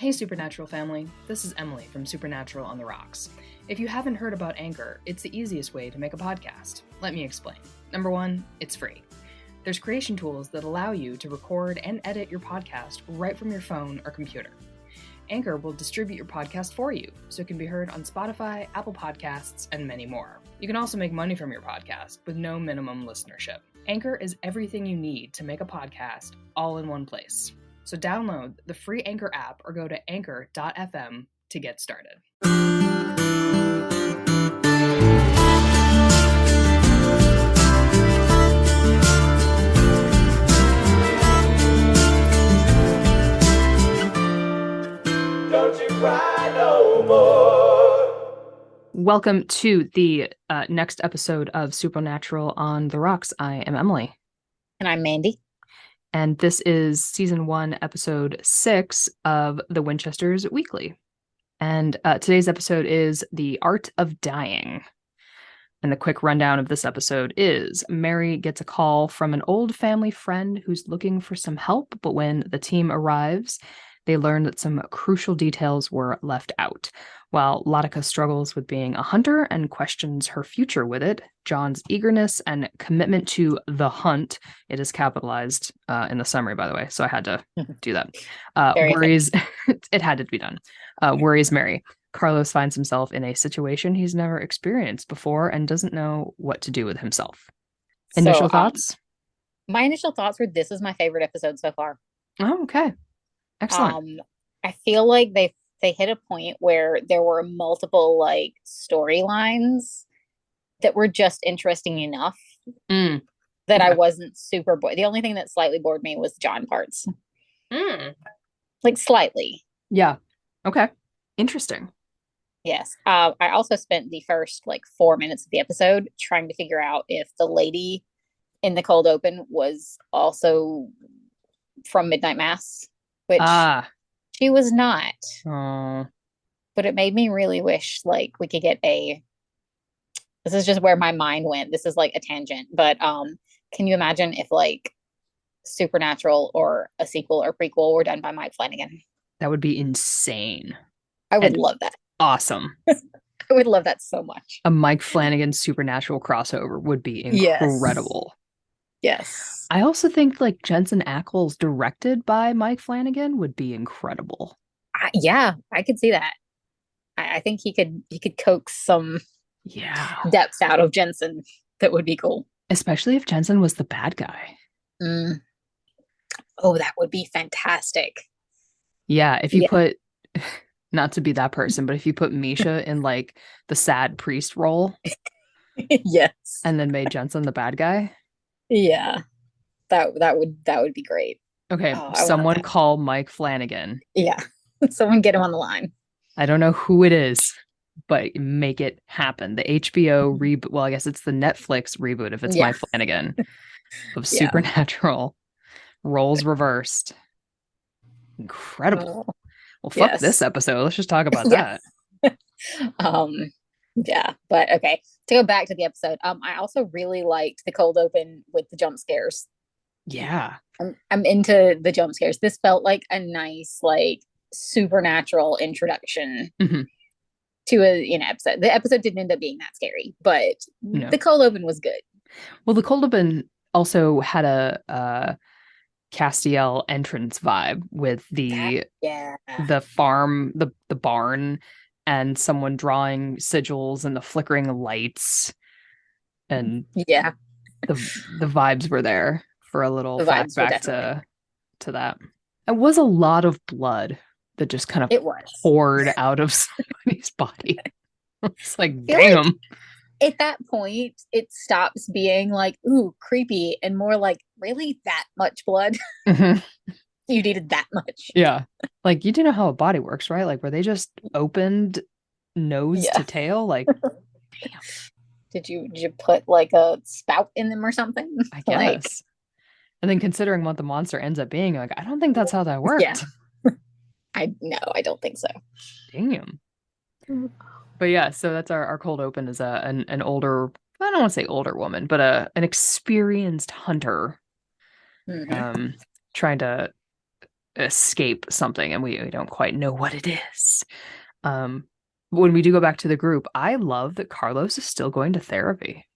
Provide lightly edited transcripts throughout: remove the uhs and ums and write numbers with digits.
Hey Supernatural family, this is Emily from Supernatural on the Rocks. If you haven't heard about Anchor, it's the easiest way to make a podcast. Let me explain. Number one, it's free. There's creation tools that allow you to record and edit your podcast right from your phone or computer. Anchor will distribute your podcast for you, so it can be heard on Spotify, Apple Podcasts, and many more. You can also make money from your podcast with no minimum listenership. Anchor is everything you need to make a podcast all in one place. So download the free Anchor app or go to anchor.fm to get started. Don't you cry no more. Welcome to the next episode of Supernatural on the Rocks. I am Emily. And I'm Mandy. And this is season 1, episode 6 of the Winchesters Weekly. And today's episode is The Art of Dying. And the quick rundown of this episode is Mary gets a call from an old family friend who's looking for some help, but when the team arrives, they learn that some crucial details were left out. While Lata struggles with being a hunter and questions her future with it, John's eagerness and commitment to the hunt, it is capitalized in the summary, by the way, so I had to do that, worries, it had to be done, worries Mary. Carlos finds himself in a situation he's never experienced before and doesn't know what to do with himself. Initial thoughts? My initial thoughts were this is my favorite episode so far. Oh, okay. Excellent. I feel like they hit a point where there were multiple like storylines that were just interesting enough that I wasn't super bored. The only thing that slightly bored me was John parts. Like slightly. Yeah. Okay. Interesting. Yes. I also spent the first like 4 minutes of the episode trying to figure out if the lady in the cold open was also from Midnight Mass, which she was not. But it made me really wish like we could get this is just where my mind went. This is like a tangent, but can you imagine if like Supernatural or a sequel or prequel were done by Mike Flanagan? That would be insane. I would love that. Awesome. I would love that so much. A Mike Flanagan Supernatural crossover would be incredible. Yes. I also think like Jensen Ackles directed by Mike Flanagan would be incredible. Yeah, I could see that. I think he could coax some depth out of Jensen. That would be cool. Especially if Jensen was the bad guy. Oh, that would be fantastic. Yeah, if you put, not to be that person, but if you put Misha in like the sad priest role. Yes. And then made Jensen the bad guy. Yeah. That would be great. Okay, someone call Mike Flanagan. Yeah, someone get him on the line. I don't know who it is, but make it happen. The HBO reboot. Well, I guess it's the Netflix reboot if it's Mike Flanagan of Supernatural. Roles reversed. Incredible. Well, fuck this episode. Let's just talk about that. Yeah, but okay. To go back to the episode, I also really liked the cold open with the jump scares. Yeah. I'm into the jump scares. This felt like a nice, like, supernatural introduction to a episode. The episode didn't end up being that scary, but the cold open was good. Well, the cold open also had a Castiel entrance vibe with the farm, the barn, and someone drawing sigils and the flickering lights, and the vibes were there for a little flashback to that. It was a lot of blood that just kind of poured out of somebody's body. It's like, damn. Like, at that point, it stops being like, ooh, creepy, and more like, really, that much blood? You needed that much. Yeah. Like, you do know how a body works, right? Like, where they just opened nose to tail? Like, damn. Did you put like a spout in them or something? I guess. And then considering what the monster ends up being, like, I don't think that's how that worked. Yeah. I don't think so. Damn. But yeah, so that's our cold open is an older, I don't want to say older woman, but an experienced hunter trying to escape something, and we don't quite know what it is. When we do go back to the group, I love that Carlos is still going to therapy.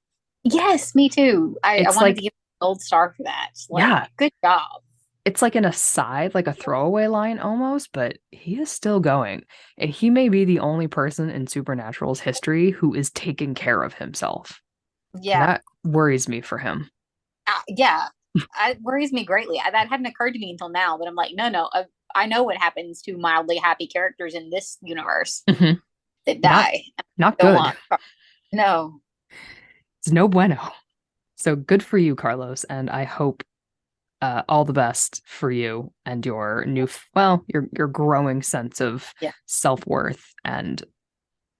Yes, me too. I It's wanted to like, give him a gold star for that. Like, yeah, good job. it's like an aside, like a throwaway line almost, but he is still going. And he may be the only person in Supernatural's history who is taking care of himself. And Yeah. that worries me for him. Yeah. It worries me greatly. That hadn't occurred to me until now, but I'm like, no, no. I know what happens to mildly happy characters in this universe Mhm. that Not die. not Don't good. want. No. It's no bueno. So good for you, Carlos, and I hope all the best for you and your your growing sense of Yeah. self-worth and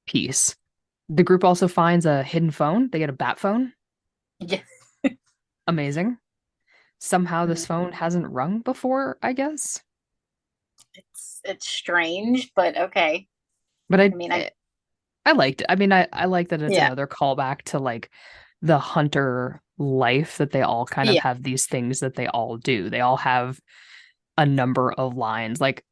peace. The group also finds a hidden phone. They get a bat phone. Yeah. Amazing. Somehow this Mhm. phone hasn't rung before, I guess. It's strange, but okay. But I mean, I liked it. I mean, I like that it's yeah. another callback to like the hunter life, that they all kind of Yeah. have these things that they all do. They all have a number of lines. Like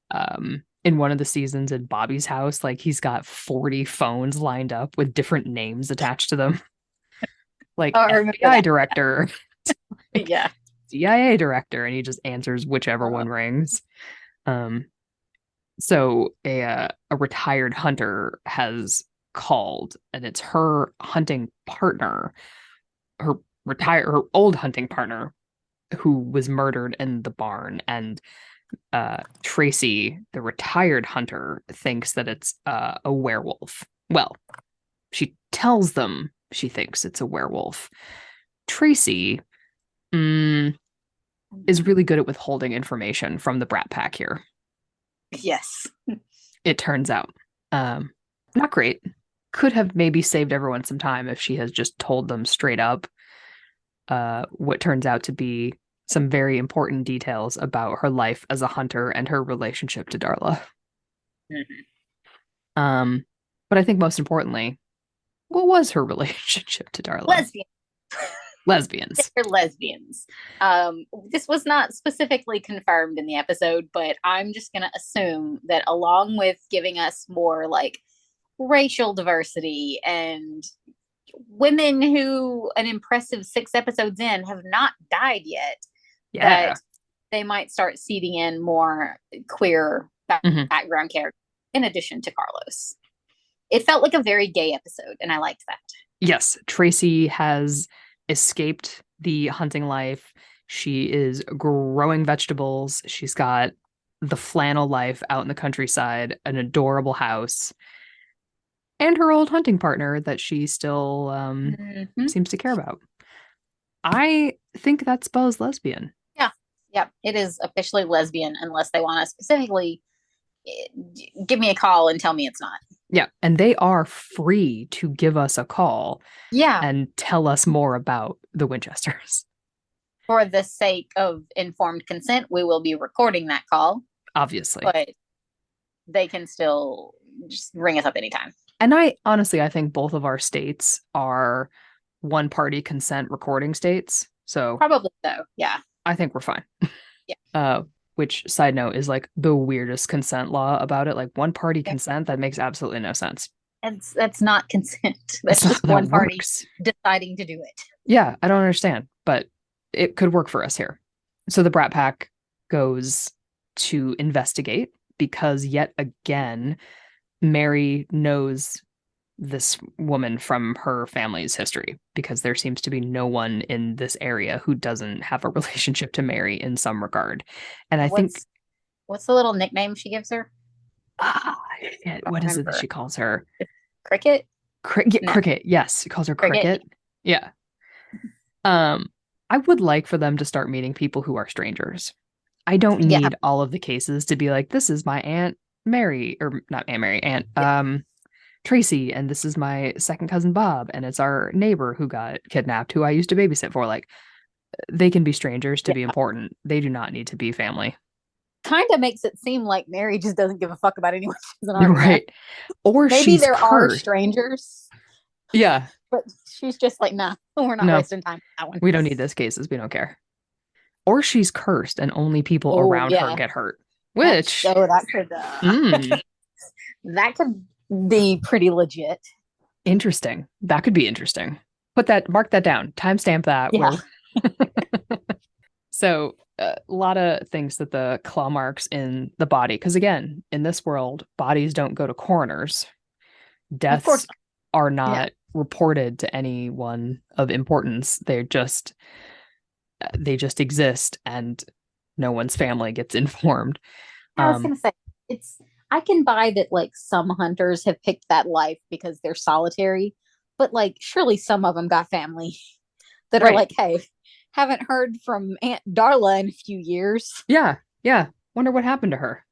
in one of the seasons in Bobby's house, like he's got 40 phones lined up with different names attached to them. Oh, Like I remember FBI that. director, like Yeah. CIA director, and he just answers whichever Uh, one rings. Um, so a retired hunter has called, and it's her hunting partner, her old hunting partner, who was murdered in the barn. And Tracy, the retired hunter, thinks that it's a werewolf. Well, she tells them she thinks it's a werewolf. Tracy is really good at withholding information from the Brat Pack here, yes. it turns out. Not great. Could have maybe saved everyone some time if she has just told them straight up what turns out to be some very important details about her life as a hunter and her relationship to Darla. Mhm. Um, but I think most importantly, what was her relationship to Darla? Lesbian. Lesbians. They're lesbians. This was not specifically confirmed in the episode, but I'm just gonna assume that along with giving us more like racial diversity and women who an impressive 6 episodes in have not died yet, Yeah. that they might start seeding in more queer Mhm. background characters in addition to Carlos. It felt like a very gay episode, and I liked that. Yes, Tracy has escaped the hunting life. She is growing vegetables. She's got the flannel life out in the countryside, an adorable house, and her old hunting partner that she still Mhm. seems to care about. I think that spells lesbian. Yeah, yeah, it is officially lesbian unless they want to specifically give me a call and tell me it's not. Yeah, and they are free to give us a call Yeah, and tell us more about the Winchesters. for the sake of informed consent, we will be recording that call, Obviously. but they can still just ring us up anytime. And I think both of our states are one party consent recording states. So Probably so. Yeah. I think we're fine. Yeah. Which, side note, is like the weirdest consent law about it. Like one party Yeah. consent, that makes absolutely no sense. That's not consent. That's That's not just how that one party works. deciding to do it. Yeah, I don't understand, but it could work for us here. So the Brat Pack goes to investigate because yet again, Mary knows this woman from her family's history, because there seems to be no one in this area who doesn't have a relationship to Mary in some regard. And I think What's the little nickname she gives her? shit, I what don't is it that remember. she calls her? Cricket? No, Cricket. Yes, she calls her Cricket. Cricket. Yeah. I would like for them to start meeting people who are strangers. I don't Yeah. need all of the cases to be like, this is my Aunt Mary, or not Aunt Mary, Aunt Tracy, and this is my second cousin Bob, and it's our neighbor who got kidnapped, who I used to babysit for. Like, they can be strangers to Yeah. be important. They do not need to be family. Kind of makes it seem like Mary just doesn't give a fuck about anyone she doesn't You're already know. right. Or Maybe she's there are cursed. strangers, Yeah. but she's just like, nah, we're not No, wasting time on that one. we don't need those cases. We don't care. Or she's cursed and only people Oh, around her yeah. get hurt. Which, that could mm, that could be pretty legit. interesting. That could be interesting. Mark that down. Timestamp that. Yeah. So a lot of things that the claw marks in the body, because again, in this world, bodies don't go to coroners. Of course. Deaths are Yeah. not reported to anyone of importance. They just exist, and no one's family gets informed. I was gonna say I can buy that like some hunters have picked that life because they're solitary, but like surely some of them got family that are Right. like, hey, haven't heard from Aunt Darla in a few years. Yeah, yeah. Wonder what happened to her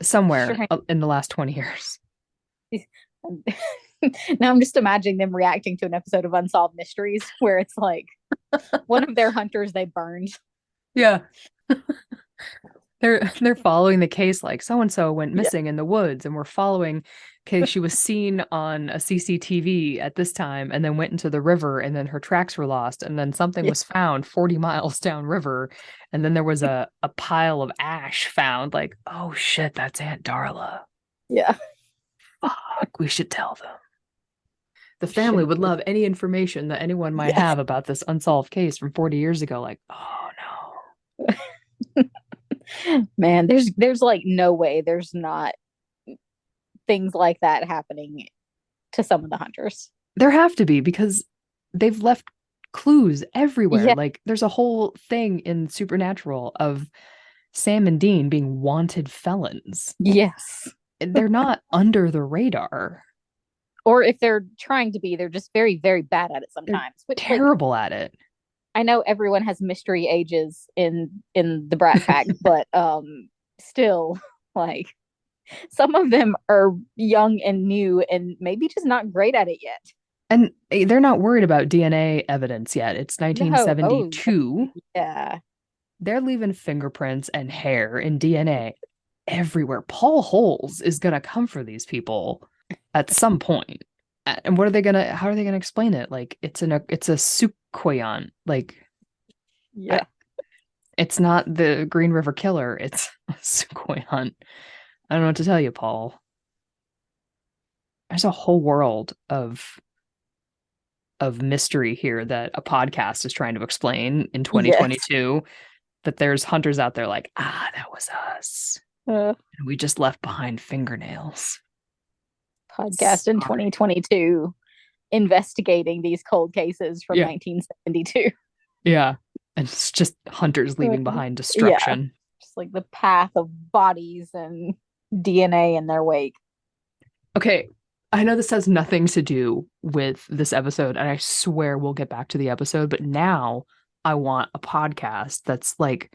somewhere Sure. in the last 20 years. Now I'm just imagining them reacting to an episode of Unsolved Mysteries where it's like one of their hunters they burned. Yeah. They're following the case like so and so went missing in the woods, and we're following okay, she was seen on a CCTV at this time and then went into the river, and then her tracks were lost, and then something was found 40 miles downriver, and then there was a pile of ash found. Like, oh shit, that's Aunt Darla. Yeah. Fuck, we should tell them. The family would love any information that anyone might have about this unsolved case from 40 years ago. Like, oh no. Man, there's like no way there's not things like that happening to some of the hunters. There have to be, because they've left clues everywhere. Yeah. Like there's a whole thing in Supernatural of Sam and Dean being wanted felons. Yes. They're not under the radar. Or if they're trying to be, they're just very, very bad at it sometimes. Which, terrible at it. I know everyone has mystery ages in the Brat Pack, but still, like some of them are young and new and maybe just not great at it yet. And they're not worried about DNA evidence yet. It's 1972. Oh, yeah. They're leaving fingerprints and hair and DNA everywhere. Paul Holes is going to come for these people at some point. And what are they going to, how are they going to explain it? Like it's a Suquayon. Like, yeah. It's not the Green River Killer. It's a Suquayon. I don't know what to tell you, Paul. There's a whole world of mystery here that a podcast is trying to explain in 2022. Yes. That there's hunters out there like, that was us. And we just left behind fingernails. Podcast in 2022 investigating these cold cases from 1972. Yeah. And it's just hunters leaving behind destruction. Yeah. Just like the path of bodies and DNA in their wake. Okay. I know this has nothing to do with this episode, and I swear we'll get back to the episode, but now I want a podcast that's like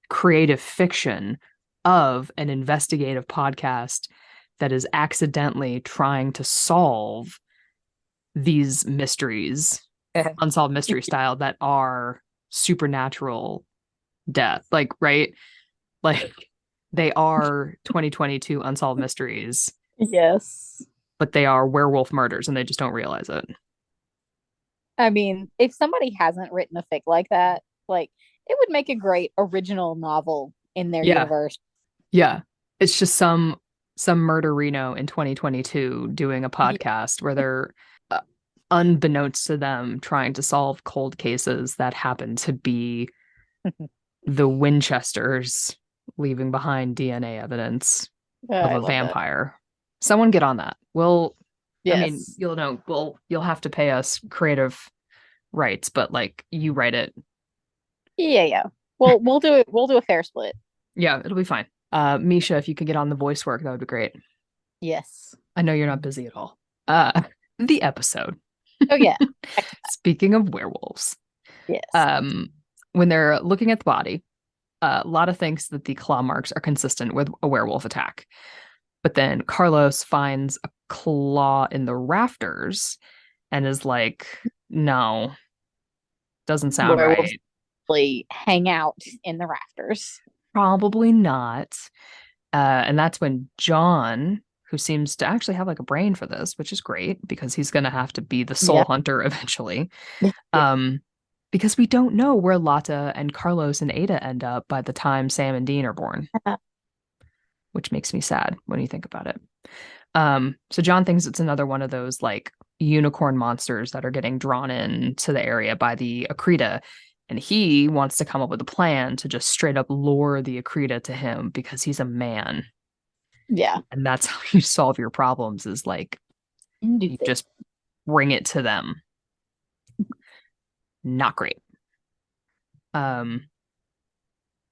creative fiction of an investigative podcast that is accidentally trying to solve these mysteries, unsolved mystery style, that are supernatural death. Like, right? Like they are 2022 unsolved mysteries. Yes. But they are werewolf murders and they just don't realize it. I mean, if somebody hasn't written a fic like that, like it would make a great original novel in their universe. Yeah. It's just some murderino in 2022 doing a podcast where they're unbeknownst to them trying to solve cold cases that happen to be the Winchesters leaving behind DNA evidence of a vampire. Someone get on that. I mean, you'll have to pay us creative rights, but like you write it. Yeah. Well, we'll do it. We'll do a fair split. Yeah, it'll be fine. Misha, if you could get on the voice work, that would be great. Yes. I know you're not busy at all. The episode. Oh yeah. Speaking of werewolves. Yes. When they're looking at the body, Lata thinks that the claw marks are consistent with a werewolf attack. But then Carlos finds a claw in the rafters and is like, no, doesn't sound werewolves right. Hang out in the rafters. Probably not. And that's when John, who seems to actually have like a brain for this, which is great because he's going to have to be the soul hunter eventually. Because we don't know where Lata and Carlos and Ada end up by the time Sam and Dean are born. which makes me sad when you think about it. So John thinks it's another one of those like unicorn monsters that are getting drawn into the area by the Akrita, and he wants to come up with a plan to just straight up lure the Akrita to him because he's a man. Yeah. And that's how you solve your problems is like you just bring it to them. Not great.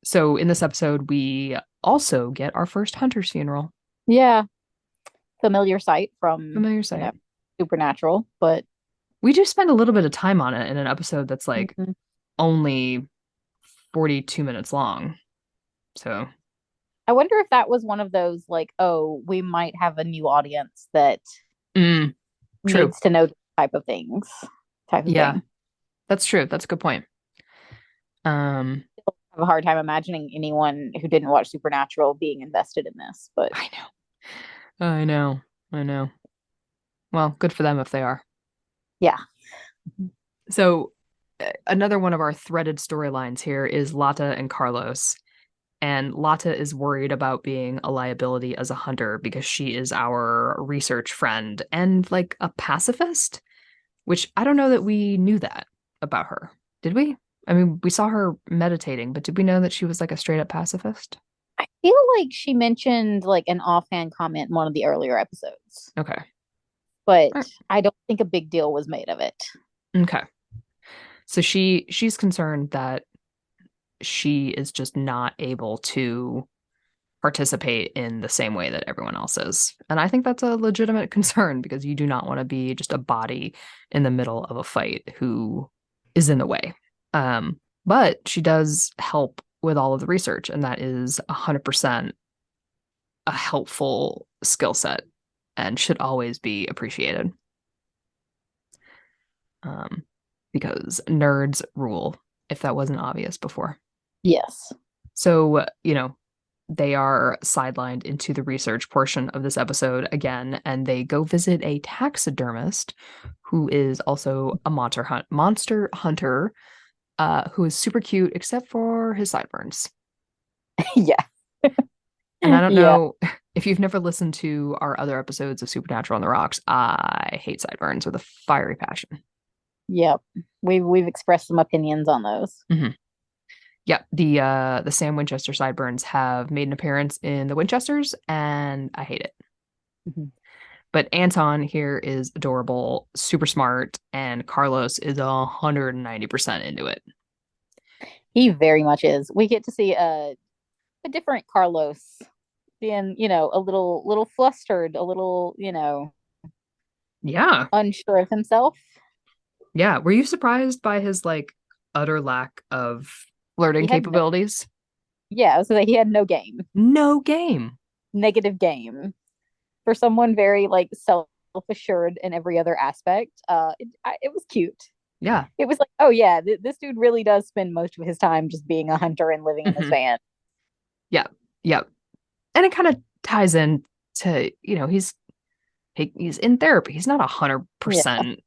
So in this episode, we also get our first hunter's funeral. Yeah. Familiar sight from Familiar sight. Supernatural, but we do spend a little bit of time on it in an episode that's like only 42 minutes long. So I wonder if that was one of those like, oh, we might have a new audience that needs to know type of things. Thing. That's true. That's a good point. I have a hard time imagining anyone who didn't watch Supernatural being invested in this, but I know. Well, good for them if they are. Yeah. So another one of our threaded storylines here is Lata and Carlos. And Lata is worried about being a liability as a hunter because she is our research friend and like a pacifist, which I don't know that we knew that about her. Did we? I mean, we saw her meditating, but did we know that she was like a straight up pacifist? I feel like she mentioned like an offhand comment in one of the earlier episodes. Okay. But I don't think a big deal was made of it. Okay. So she's concerned that she is just not able to participate in the same way that everyone else is. And I think that's a legitimate concern because you do not want to be just a body in the middle of a fight who is in the way. But she does help with all of the research, and that is 100% a helpful skill set and should always be appreciated. Because nerds rule, if that wasn't obvious before. Yes. So, they are sidelined into the research portion of this episode again, and they go visit a taxidermist who is also a monster hunter, who is super cute except for his sideburns. Yeah. And I don't know if you've never listened to our other episodes of Supernatural on the Rocks. I hate sideburns with a fiery passion. Yep. We've expressed some opinions on those. Mm-hmm. Yeah, the Sam Winchester sideburns have made an appearance in the Winchesters, and I hate it. Mm-hmm. But Anton here is adorable, super smart, and Carlos is 190% into it. He very much is. We get to see a different Carlos being, a little flustered, a little, unsure of himself. Yeah. Were you surprised by his like utter lack of flirting capabilities? I was like, he had no game. No game. Negative game. For someone very like self-assured in every other aspect, it was cute. Yeah. It was like, oh yeah, this dude really does spend most of his time just being a hunter and living in his van. Yeah. And it kind of ties in to, he's in therapy. He's not 100%.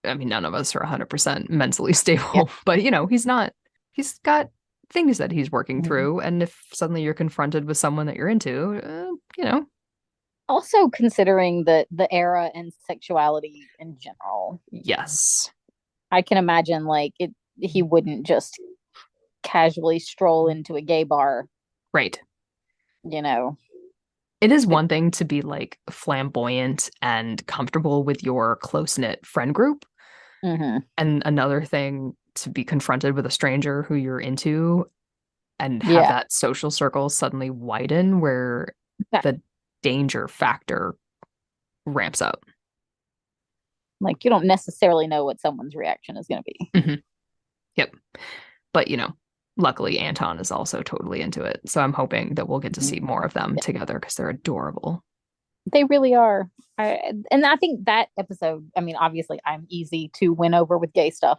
I mean, none of us are 100% mentally stable, but he's got things that he's working through. And if suddenly you're confronted with someone that you're into, Also considering the era and sexuality in general. Yes. I can imagine like he wouldn't just casually stroll into a gay bar. Right. It is one thing to be like flamboyant and comfortable with your close-knit friend group. Mm-hmm. And another thing to be confronted with a stranger who you're into and have that social circle suddenly widen where the danger factor ramps up. Like you don't necessarily know what someone's reaction is going to be. Mm-hmm. Yep. But, luckily Anton is also totally into it. So I'm hoping that we'll get to see more of them together because they're adorable. They really are. And I think that episode, I mean, obviously I'm easy to win over with gay stuff,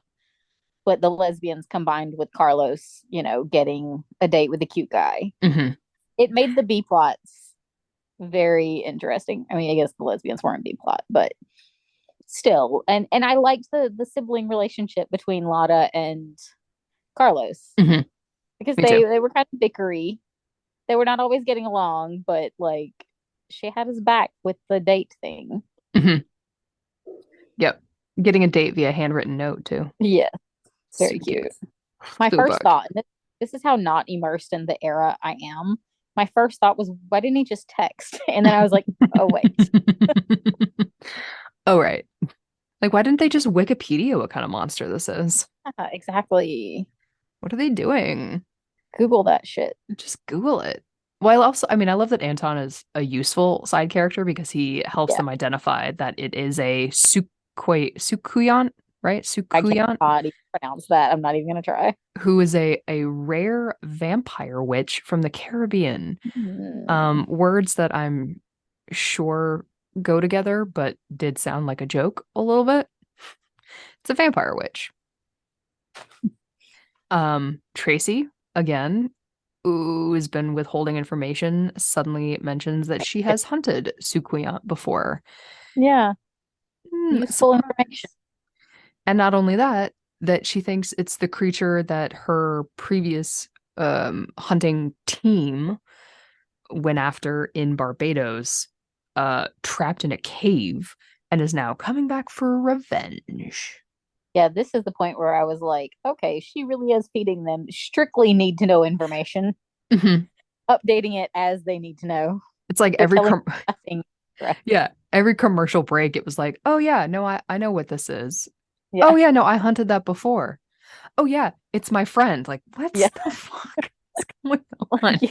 but the lesbians combined with Carlos, getting a date with a cute guy, it made the B plots very interesting. I mean, I guess the lesbians weren't B plot, but still. And I liked the sibling relationship between Lata and Carlos because they were kind of bickery, they were not always getting along, but like she had his back with the date thing. Mhm. Yep. Getting a date via handwritten note too. Yeah, So very cute. cute. My So first book. thought, and this is how not immersed in the era I am. My first thought was, why didn't he just text? And then I was like, oh wait. Oh, right. Like, why didn't they just Wikipedia what kind of monster this is? Yeah, exactly. What are they doing? Google that shit. Just Google it. Well, I mean, I love that Anton is a useful side character because he helps Yeah, them identify that it is a Sukuyant, right? I Sukuyant, cannot even pronounce that. I'm not even gonna try. who is a rare vampire witch from the Caribbean. Hmm. Words that I'm sure go together, but did sound like a joke a little bit. It's a vampire witch. Tracy, again, who has been withholding information, suddenly mentions that she has hunted Sukuyant before. Yeah, useful information. Surprise. And not only that, that she thinks it's the creature that her previous hunting team went after in Barbados, trapped in a cave, and is now coming back for revenge. Yeah, this is the point where I was like, okay, she really is feeding them strictly need to know information, Mhm. updating it as they need to know. It's like They're telling nothing. Right. yeah, every commercial break, it was like, oh yeah, no, I know what this is. Oh Yeah. yeah, no, I hunted that before. Oh yeah, it's my friend. Like, what Yeah. the fuck is going on? You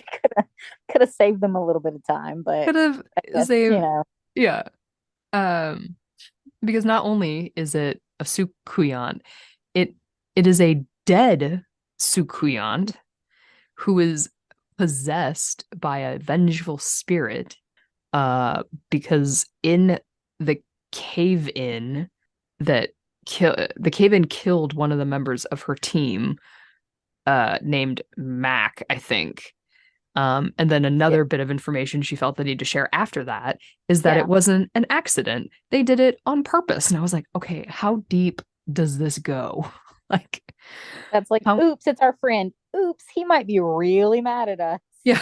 could have saved them a little bit of time, but Could have I guess, saved, yeah. Um, because not only is it a Sukuyant, it it is a dead Sukuyant who is possessed by a vengeful spirit. Because in the cave in that the cave in killed one of the members of her team, named Mac, I think. And then yeah, another bit of information she felt the need to share after that is that it yeah. wasn't an accident. They did it on purpose. And I was like, okay, how deep does this go? Like, That's like, how, oops, it's our friend. Oops, he might be really mad at us. yeah.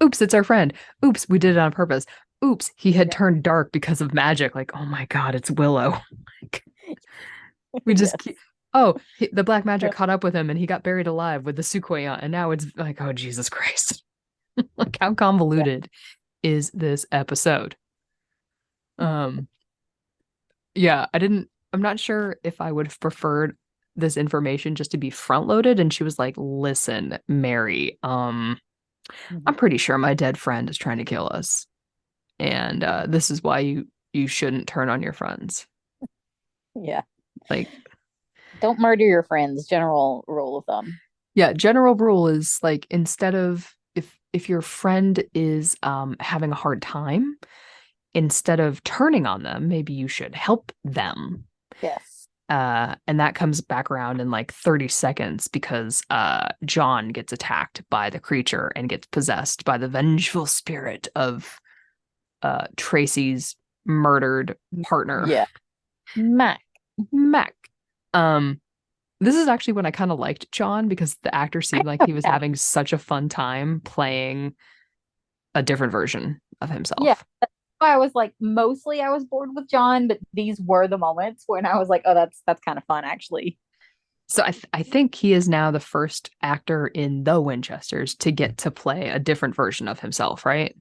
Oops, it's our friend. Oops, we did it on purpose. Oops, he had Yeah. turned dark because of magic. Like, oh my God, it's Willow. Like, we just Yes. keep, oh, the black magic caught up with him and he got buried alive with the Sukoya. And now it's like, oh, Jesus Christ. Like, how Yeah. convoluted is this episode? Um, yeah, I'm not sure if I would have preferred this information just to be front loaded. And she was like, listen, Mary, Mhm. I'm pretty sure my dead friend is trying to kill us. And this is why you shouldn't turn on your friends. Yeah. Like, Don't murder your friends, general rule of thumb. yeah, general rule is like, instead of, if your friend is having a hard time, instead of turning on them, maybe you should help them. Yes. And that comes back around in like 30 seconds because John gets attacked by the creature and gets possessed by the vengeful spirit of Tracy's murdered partner, Yeah. Mac. Mac. Um, this is actually when I kind of liked John because the actor seemed like Oh, he was yeah. having such a fun time playing a different version of Yeah. himself. I was like, mostly I was bored with John, but these were the moments when I was like, oh, that's kind of fun, actually. So I think he is now the first actor in the Winchesters to get to play a different version of himself, right?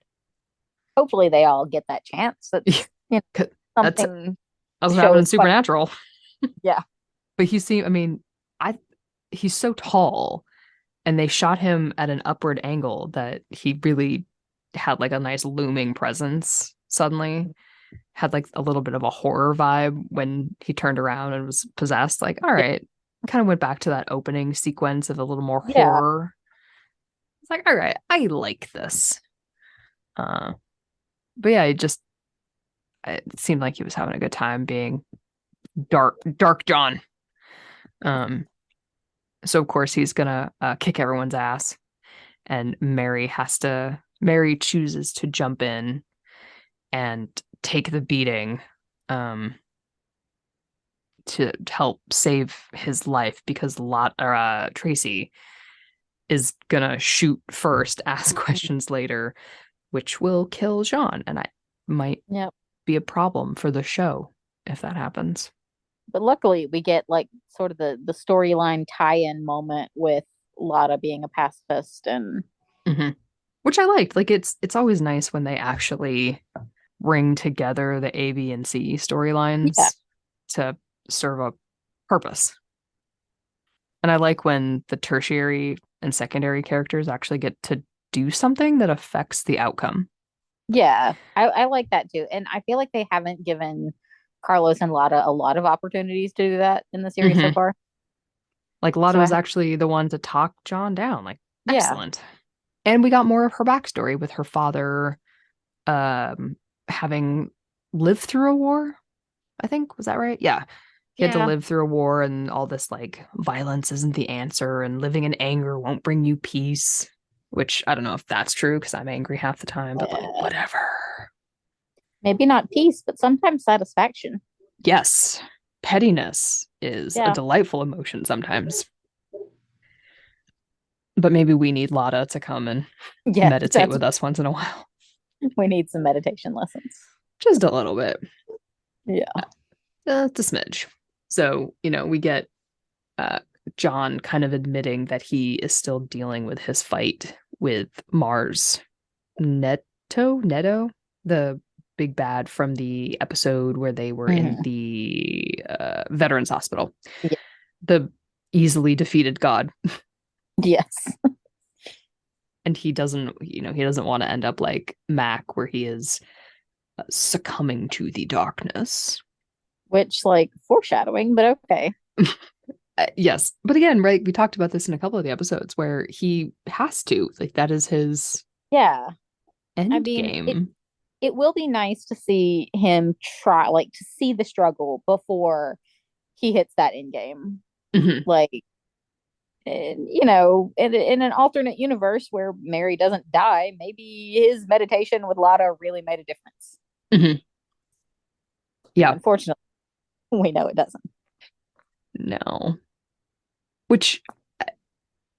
Hopefully they all get that chance. That's, you know, 'Cause that's something that's the what show happened in is quite. Supernatural. Yeah. But I mean, I he's so tall and they shot him at an upward angle that he really had like a nice looming presence suddenly. Had like a little bit of a horror vibe when he turned around and was possessed. Like, all Yeah. right, kind of went back to that opening sequence of a little more Yeah. horror. It's like, all right, I like this. Uh, but yeah, it seemed like he was having a good time being dark John. Um, so of course he's gonna kick everyone's ass, and Mary chooses to jump in and take the beating, um, to help save his life because Tracy is gonna shoot first, ask questions later, which will kill Jean, and I might Yep. be a problem for the show if that happens. But luckily, we get like sort of the storyline tie-in moment with Lata being a pacifist, and Mhm. Which I liked. Like it's always nice when they actually bring together the A, B, and C yeah, storylines to serve a purpose. And I like when the tertiary and secondary characters actually get to do something that affects the outcome. yeah, I like that too. And I feel like they haven't given Carlos and Lata a lot of opportunities to do that in the series so Hmm. far. Like Lotto So was actually the one to talk John down. Like, yeah, excellent. And we got more of her backstory with her father um having lived through a war, I think. Was that right? Yeah. He had to yeah, live through a war and all this like violence isn't the answer and living in anger won't bring you peace, which I don't know if that's true because I'm angry half the time, but like uh, whatever. maybe not peace, but sometimes satisfaction. Yes, pettiness is a Yeah, delightful emotion sometimes, but maybe we need Lada to come and yeah, meditate that's with us once in a while. we need some meditation lessons. Just a little bit. Yeah, It's a smidge. So, we get uh, John kind of admitting that he is still dealing with his fight with Mars Neto, the big bad from the episode where they were in hmm, the Veterans Hospital, yeah, the easily defeated god. yes. And he doesn't want to end up like Mac, where he is succumbing to the darkness. Which like foreshadowing, but okay. Yes, but again, right? We talked about this in a couple of the episodes where he has to, like, that is his Yeah, I end mean game. it will be nice to see him try, like, to see the struggle before he hits that end game. Mhm, Like, and, in an alternate universe where Mary doesn't die, maybe his meditation with Lada really made a difference. mhm. But Yeah, unfortunately, we know it doesn't. no. Which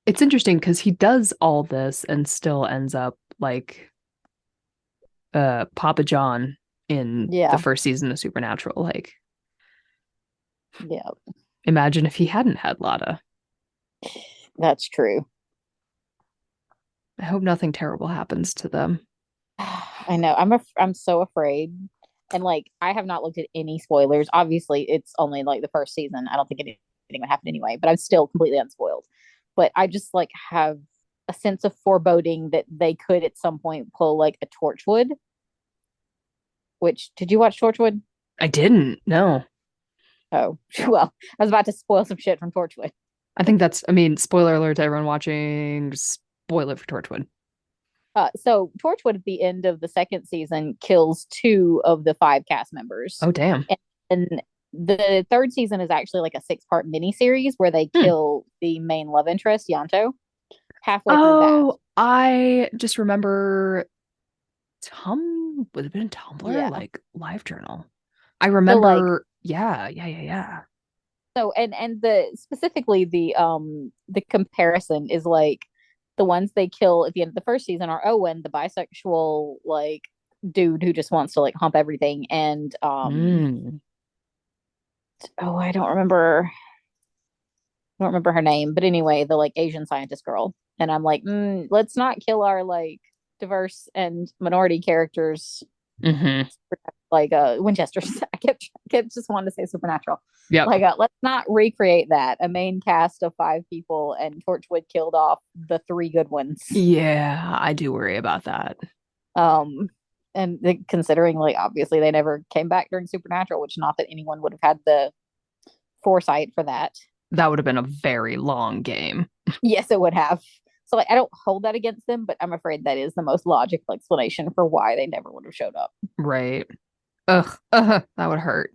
it's interesting because he does all this and still ends up like Papa John in the Yeah, first season of Supernatural. Like, yeah, imagine if he hadn't had Lada. that's true. I hope nothing terrible happens to them. I know. I'm so afraid. And like I have not looked at any spoilers. Obviously, it's only like the first season. I don't think anything would happen anyway, but I'm still completely unspoiled. But I just like have a sense of foreboding that they could at some point pull like a Torchwood. Which did you watch Torchwood? I didn't. No. Oh, well, I was about to spoil some shit from Torchwood. I mean, spoiler alert to everyone watching. Spoil it for Torchwood. So Torchwood at the end of the second season kills two of the five cast members, Oh, damn. and the third season is actually like a six-part miniseries where they Hmm. kill the main love interest, Yanto. Halfway through that, Oh, I just remember would have been Tumblr, yeah. like Live Journal. I So like, remember, yeah. and the specifically the comparison is like the ones they kill at the end of the first season are Owen, the bisexual like dude who just wants to like hump everything, and Mm. oh, I don't remember her name, but anyway, the like Asian scientist girl. And I'm like, let's not kill our like diverse and minority characters Hmm. like Winchesters. I kept just wanting to say supernatural. Yep. Like let's not recreate that. A main cast of five people and Torchwood killed off the three good ones. Yeah, I do worry about that. Um and considering like obviously they never came back during Supernatural, which not that anyone would have had the foresight for that. That would have been a very long game. Yes, it would have. So like I don't hold that against them, but I'm afraid that is the most logical explanation for why they never would have showed up. Right. Ugh, that would hurt.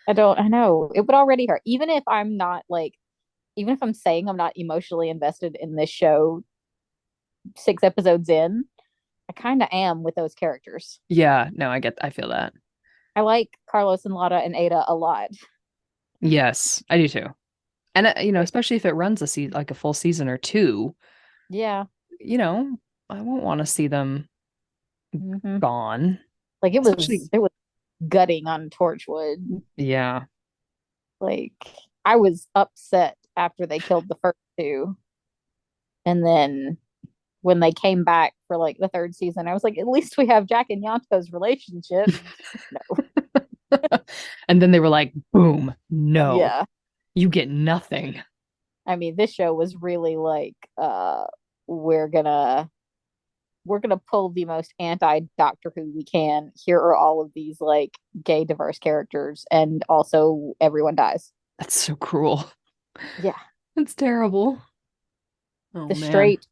I know. It would already hurt. Even if I'm not like even if I'm saying I'm not emotionally invested in this show 6 episodes in, I kind of am with those characters. Yeah, no, I feel that. I like Carlos and Lata and Ada a lot. Yes, I do too. And Like, especially if it runs like a full season or two, Yeah. I won't want to see them Hmm. gone. Like Especially, it was gutting on Torchwood. yeah. Like I was upset after they killed the first two. And then when they came back for like the third season, I was like, at least we have Jack and Yanto's relationship. No. And then they were like, boom, no, Yeah. you get nothing. I mean, this show was really like, we're gonna we're gonna pull the most anti Doctor Who we can. Here are all of these like gay diverse characters, and also everyone dies. That's so cruel. Yeah. That's terrible. Oh The man. straight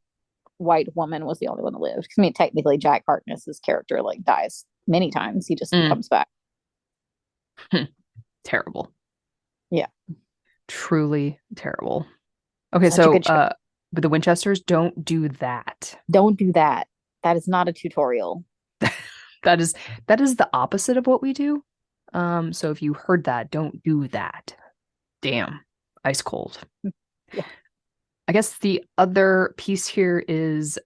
white woman was the only one that lived. I mean, technically, Jack Harkness's character like dies many times. He just Mm. comes back. Terrible. Yeah, Truly terrible. Okay, such a so good show. but the Winchesters don't do that. Don't do that. That is not a tutorial. That is the opposite of what we do. So if you heard that, don't do that. Damn. Ice cold. Yeah. I guess the other piece here is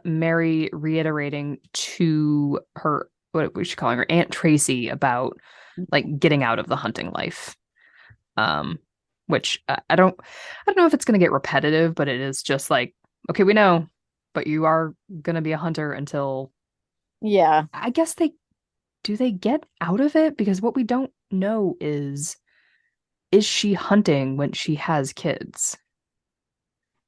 Mary reiterating to her, what we should call her, Aunt Tracy, about like getting out of the hunting life. Um, which I don't know if it's going to get repetitive, but it is just like, okay, we know, but you are going to be a hunter until, Yeah. I guess they get out of it? Because what we don't know is she hunting when she has kids?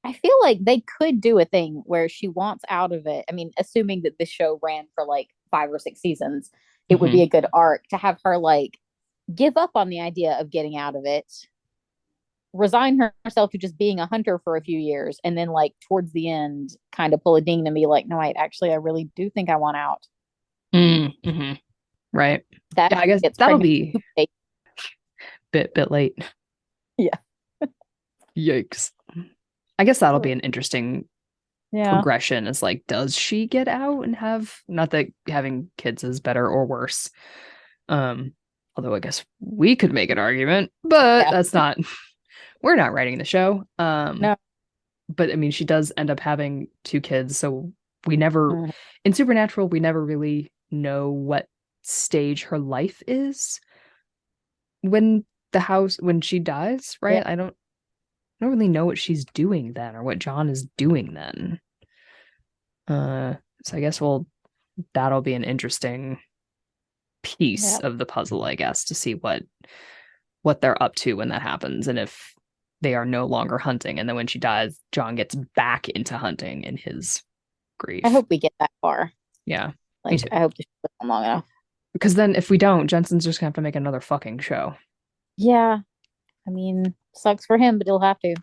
I feel like they could do a thing where she wants out of it. I mean, assuming that this show ran for like 5 or 6 seasons, it would be Mhm. a good arc to have her like give up on the idea of getting out of it, resign herself to just being a hunter for a few years, and then like towards the end, kind of pull a ding and be like, no, wait, actually, I really do think I want out. Mm-hmm. Right. That Yeah, I guess gets that'll pregnant. be bit late. Yeah. Yikes. I guess that'll be an interesting Yeah. progression is like, does she get out and have, not that having kids is better or worse. Um, Although I guess we could make an argument, but Yeah. that's not we're not writing the show. No. But I mean she does end up having two kids, so we never Mhm. in Supernatural, we never really know what stage her life is when when she dies, right? Yeah. I don't really know what she's doing then or what John is doing then. So I guess that'll be an interesting piece Yeah. of the puzzle, I guess, to see what they're up to when that happens and if they are no longer hunting. And then when she dies, John gets back into hunting in his grief. I hope we get that far. Yeah, me Like, too. I hope this goes on long enough. Because then if we don't, Jensen's just gonna have to make another fucking show. Yeah. I mean, sucks for him, but he'll have to.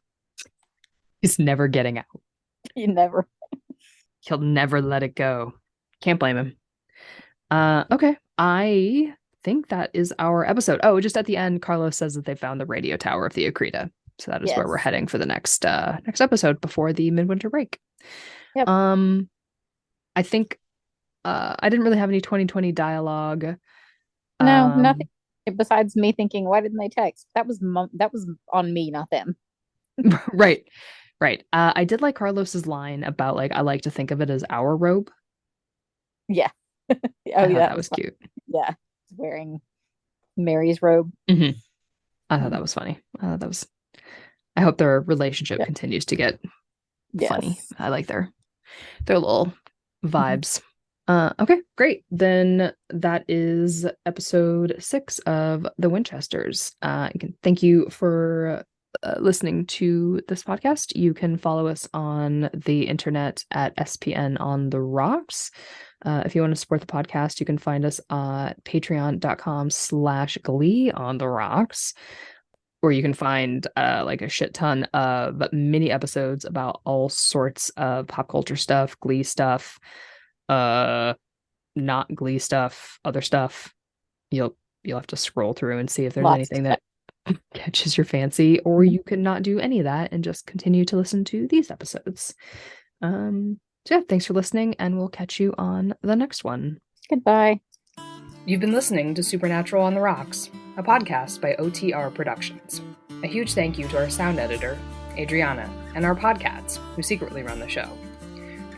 He's never getting out. You never. He'll never let it go. Can't blame him. Okay. I think that is our episode. Oh, just at the end, Carlos says that they found the radio tower of the Akrita. So that is where we're Yes. heading for the next episode before the midwinter break. Yep. I think I didn't really have any 2020 dialogue. No, nothing besides me thinking, why didn't they text? That was on me, not them. Right. Right. I did like Carlos's line about like I like to think of it as our robe. Yeah. Oh, I yeah, thought that was was fun. cute. Yeah. Wearing Mary's robe. Mm-hmm. I thought that was funny. I hope their relationship Yeah. continues to get funny. Yes. I like their little Mhm. vibes. Okay, great. Then that is episode 6 of The Winchesters. Thank you for listening to this podcast. You can follow us on the internet at SPN on the Rocks. If you want to support the podcast, you can find us at patreon.com/glee on the rocks, where you can find like a shit ton of mini episodes about all sorts of pop culture stuff, Glee stuff, not Glee stuff, other stuff. You'll have to scroll through and see if there's Lots. anything that catches your fancy, or Mhm. you could not do any of that and just continue to listen to these episodes. So yeah, thanks for listening, and we'll catch you on the next one. Goodbye. You've been listening to Supernatural on the Rocks, a podcast by OTR Productions. A huge thank you to our sound editor, Adriana, and our podcasts, who secretly run the show.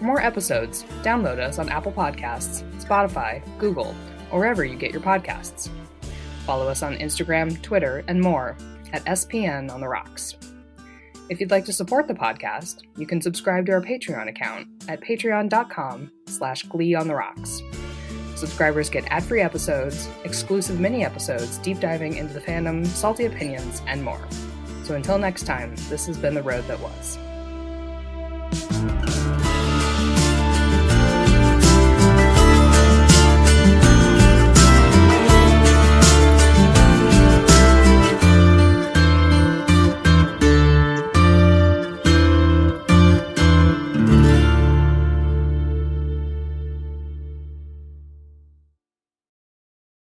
For more episodes, download us on Apple Podcasts, Spotify, Google, or wherever you get your podcasts. Follow us on Instagram, Twitter, and more at SPN on the Rocks. If you'd like to support the podcast, you can subscribe to our Patreon account at patreon.com/Glee on the Rocks. Subscribers get ad-free episodes, exclusive mini-episodes deep diving into the fandom, salty opinions, and more. So until next time, this has been The Road That Was.